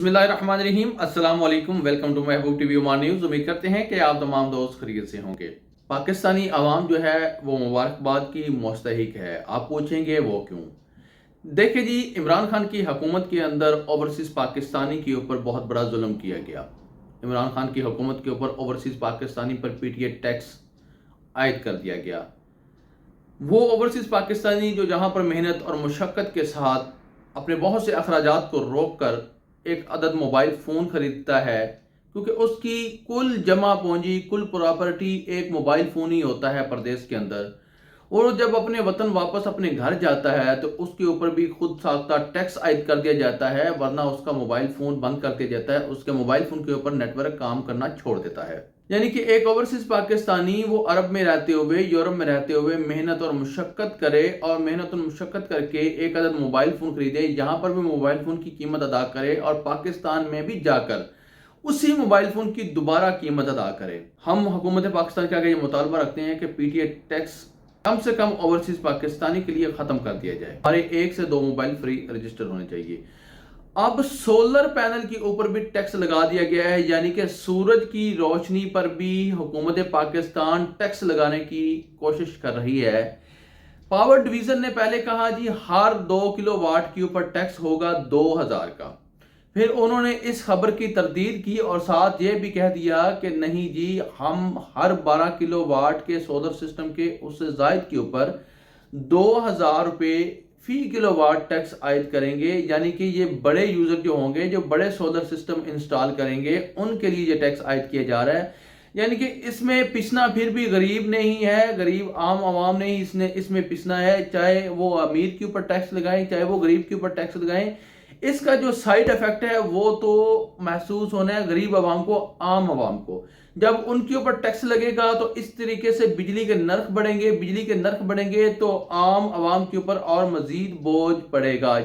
बिस्मिल्लाहिर्रहमानिर्रहीम। अस्सलाम वालेकुम। Welcome to Mehboob TV Oman news. उम्मीद करते हैं कि आप तमाम दोस्त खैरियत से होंगे। पाकिस्तानी आवाम जो है वो मुबारकबाद की मुस्तहिक है। आप पूछेंगे वो क्यों? देखिए जी, इमरान खान की हुकूमत के अंदर ओवरसीज़ पाकिस्तानी के ऊपर बहुत बड़ा जुल्म किया गया। इमरान खान की हुकूमत के ऊपर ओवरसीज़ पाकिस्तानी पर पीटीए टैक्स आयद कर दिया गया। वो ओवरसीज़ पाकिस्तानी जो जहाँ पर मेहनत और मुशक्क़त के साथ अपने बहुत से अखराजात को रोक कर एक अदद मोबाइल फ़ोन ख़रीदता है, क्योंकि उसकी कुल जमा पूंजी, कुल प्रॉपर्टी एक मोबाइल फ़ोन ही होता है परदेश के अंदर। और जब अपने वतन वापस अपने घर जाता है तो उसके ऊपर भी खुद साख्ता टैक्स आयद कर दिया जाता है, वरना उसका मोबाइल फ़ोन बंद कर दिया जाता है। उसके मोबाइल फ़ोन के ऊपर नेटवर्क काम करना छोड़ देता है। यानी कि एक ओवरसीज़ पाकिस्तानी वो अरब में रहते हुए, यूरोप में रहते हुए मेहनत और मुशक्क़त करे और मेहनत और मुशक्क़त करके एक अदद मोबाइल फ़ोन खरीदे, यहाँ पर भी मोबाइल फ़ोन की कीमत अदा करे और पाकिस्तान में भी जाकर उसी मोबाइल फ़ोन की दोबारा कीमत अदा करे। हम हुकूमत पाकिस्तान के आगे ये मुतालबा रखते हैं कि पीटीए टैक्स कम से कम ओवरसीज़ पाकिस्तानी के लिए ख़त्म कर दिया जाए। हमारे 1 से 2 मोबाइल फ्री रजिस्टर होने चाहिए। अब सोलर पैनल के ऊपर भी टैक्स लगा दिया गया है, यानी कि सूरज की रोशनी पर भी हुकूमत पाकिस्तान टैक्स लगाने की कोशिश कर रही है। पावर डिवीज़न ने पहले कहा जी हर 2 किलोवाट के ऊपर टैक्स होगा 2000 का। फिर उन्होंने इस खबर की तरदीद की और साथ ये भी कह दिया कि नहीं जी, हम हर 12 किलोवाट के सोलर सिस्टम के उससे ज़ायद के ऊपर 2000 रुपये फी किलोवाट टैक्स आयद करेंगे। यानी कि ये बड़े यूज़र जो होंगे, जो बड़े सोलर सिस्टम इंस्टॉल करेंगे, उनके लिए ये टैक्स आयद किया जा रहा है। यानी कि इसमें पिसना फिर भी गरीब नहीं है, गरीब आम आवाम ने ही इसमें पिसना है। चाहे वो अमीर के ऊपर टैक्स लगाएं, चाहे वो गरीब के ऊपर टैक्स लगाएं, इसका जो साइड इफेक्ट है वो तो महसूस होना है गरीब आवाम को, आम आवाम को। जब उनके ऊपर टैक्स लगेगा तो इस तरीके से बिजली के नर्ख बढ़ेंगे, बिजली के नर्ख बढ़ेंगे तो आम आवाम के ऊपर और मजीद बोझ पड़ेगा।